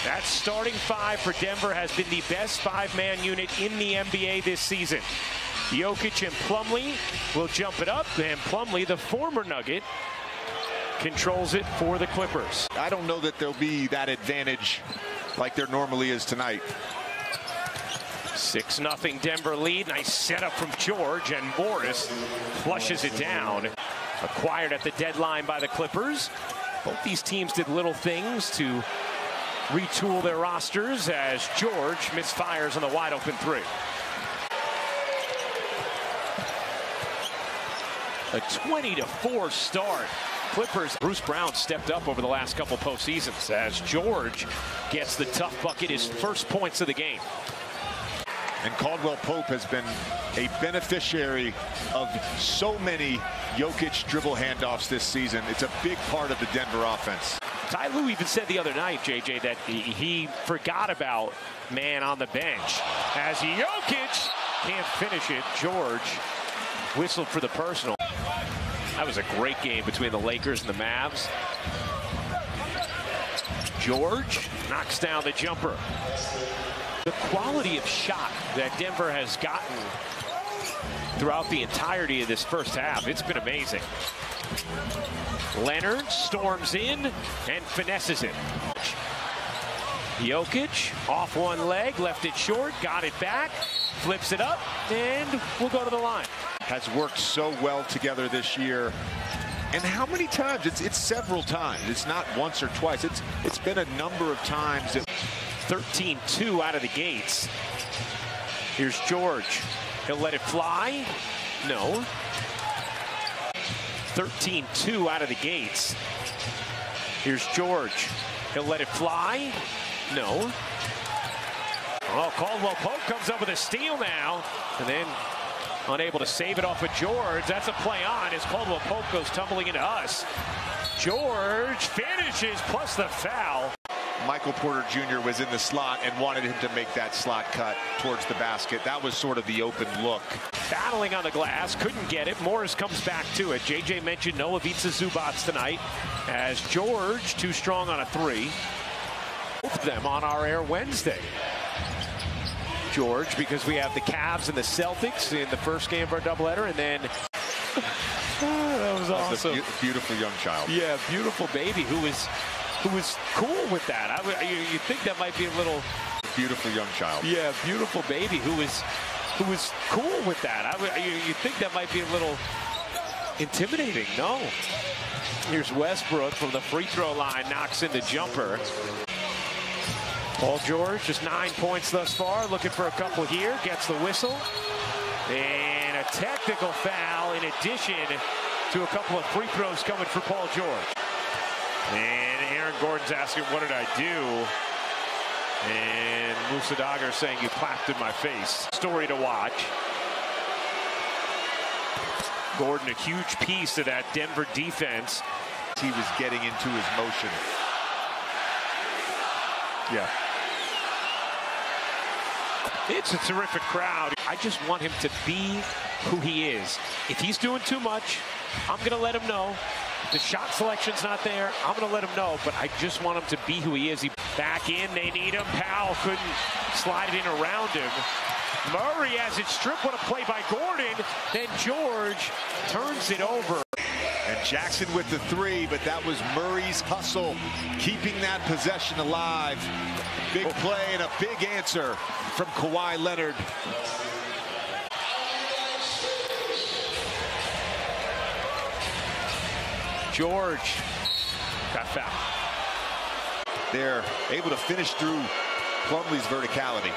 That starting five for Denver has been the best five-man unit in the NBA this season. Jokic and Plumlee will jump it up, and Plumlee, the former Nugget, controls it for the Clippers. I don't know that there'll be that advantage like there normally is tonight. 6-0 Denver lead. Nice setup from George, and Morris flushes it down. Acquired at the deadline by the Clippers. Both these teams did little things to retool their rosters as George misfires on the wide open three. A 20-4 start. Clippers. Bruce Brown stepped up over the last couple postseasons as George gets the tough bucket, his first points of the game. And Caldwell Pope has been a beneficiary of so many Jokic dribble handoffs this season. It's a big part of the Denver offense. Ty Lue even said the other night, JJ, that he forgot about man on the bench. As Jokic can't finish it, George whistled for the personal. That was a great game between the Lakers and the Mavs. George knocks down the jumper. The quality of shot that Denver has gotten throughout the entirety of this first half, it's been amazing. Leonard storms in and finesses it. Jokic off one leg, left it short, got it back, flips it up, and we'll go to the line. Has worked so well together this year. And how many times? It's several times. It's not once or twice. It's been a number of times. 13-2 out of the gates. Here's George. He'll let it fly. No. 13-2 out of the gates. Here's George. He'll let it fly. No. Oh, Caldwell Pope comes up with a steal now. And then unable to save it off of George. That's a play on as Caldwell Pope goes tumbling into us. George finishes plus the foul. Michael Porter Jr. was in the slot and wanted him to make that slot cut towards the basket. That was sort of the open look. Battling on the glass, couldn't get it. Morris comes back to it. JJ mentioned no Ivica Zubats tonight as George too strong on a three. Both of them on our air Wednesday. George, because we have the Cavs and the Celtics in the first game of our doubleheader, and then that was awesome. That's a beautiful young child. Yeah, beautiful baby who was cool with that. You think that might be a little beautiful young child. Yeah, beautiful baby who was cool with that. You think that might be a little intimidating. No. Here's Westbrook from the free throw line, knocks in the jumper. Paul George, just 9 points thus far, looking for a couple here, gets the whistle. And a technical foul in addition to a couple of free throws coming for Paul George. And Aaron Gordon's asking, what did I do? And Musa Dagger saying, you clapped in my face. Story to watch. Gordon, a huge piece of that Denver defense. He was getting into his motion. Yeah. It's a terrific crowd. I just want him to be who he is. If he's doing too much, I'm going to let him know. If the shot selection's not there, I'm going to let him know. But I just want him to be who he is. He back in, they need him. Powell couldn't slide it in around him. Murray has it stripped. What a play by Gordon. Then George turns it over. And Jackson with the three, but that was Murray's hustle, keeping that possession alive. Big play and a big answer from Kawhi Leonard. George got fouled. They're able to finish through Plumlee's verticality.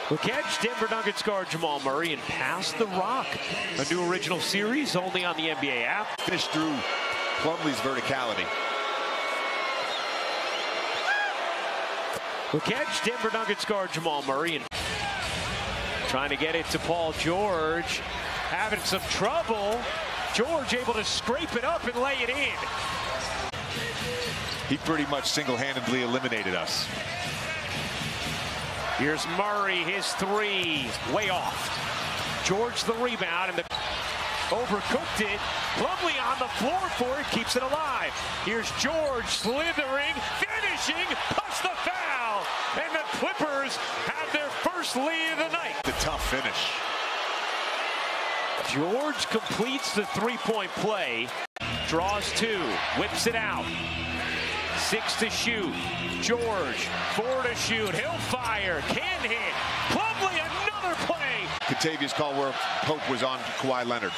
We'll catch Denver Nuggets guard Jamal Murray and pass the rock. A new original series only on the NBA app. Finish through Plumlee's verticality. We'll catch Denver Nuggets guard Jamal Murray and trying to get it to Paul George. Having some trouble. George able to scrape it up and lay it in. He pretty much single-handedly eliminated us. Here's Murray, his three, way off. George the rebound, and Overcooked it. Plumlee on the floor for it. Keeps it alive. Here's George slithering, finishing, plus the foul. And the Clippers have their first lead of the night. The tough finish. George completes the three-point play. Draws two. Whips it out. 6 to shoot. George, 4 to shoot. He'll fire. Can hit. Plumlee, another play. Kentavious Caldwell-Pope was on Kawhi Leonard.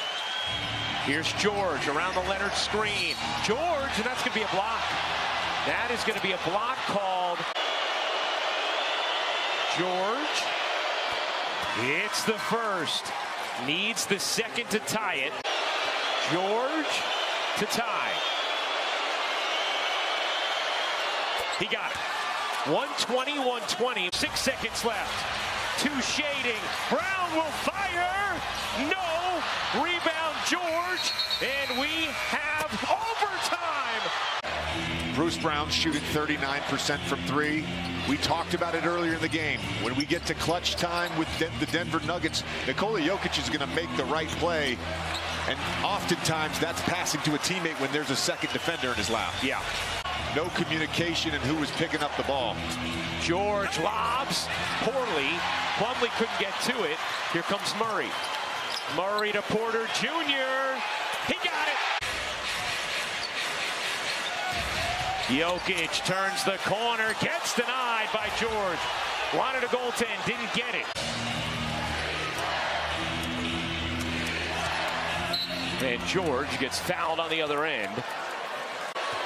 Here's George around the Leonard screen. George, and that's going to be a block. That is going to be a block called. George hits the first. Needs the second to tie it. George to tie. He got it. 120-120. 6 seconds left. 2 shading. Brown will fire. No. Rebound George. And we have overtime. Bruce Brown shooting 39% from 3. We talked about it earlier in the game. When we get to clutch time with the Denver Nuggets, Nikola Jokic is going to make the right play. And oftentimes that's passing to a teammate when there's a second defender in his lap. Yeah. No communication in who was picking up the ball. George lobs poorly. Plumlee couldn't get to it. Here comes Murray. Murray to Porter Jr. He got it. Jokic turns the corner, gets denied by George. Wanted a goaltend, didn't get it. And George gets fouled on the other end.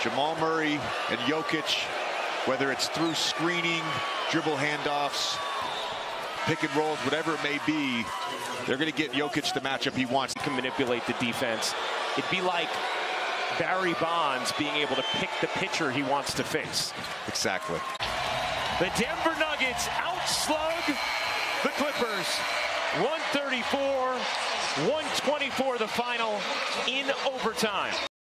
Jamal Murray and Jokic, whether it's through screening, dribble handoffs, pick and rolls, whatever it may be, they're going to get Jokic the matchup he wants. He can manipulate the defense. It'd be like Barry Bonds being able to pick the pitcher he wants to face. Exactly. The Denver Nuggets outslug the Clippers. 134-124 the final in overtime.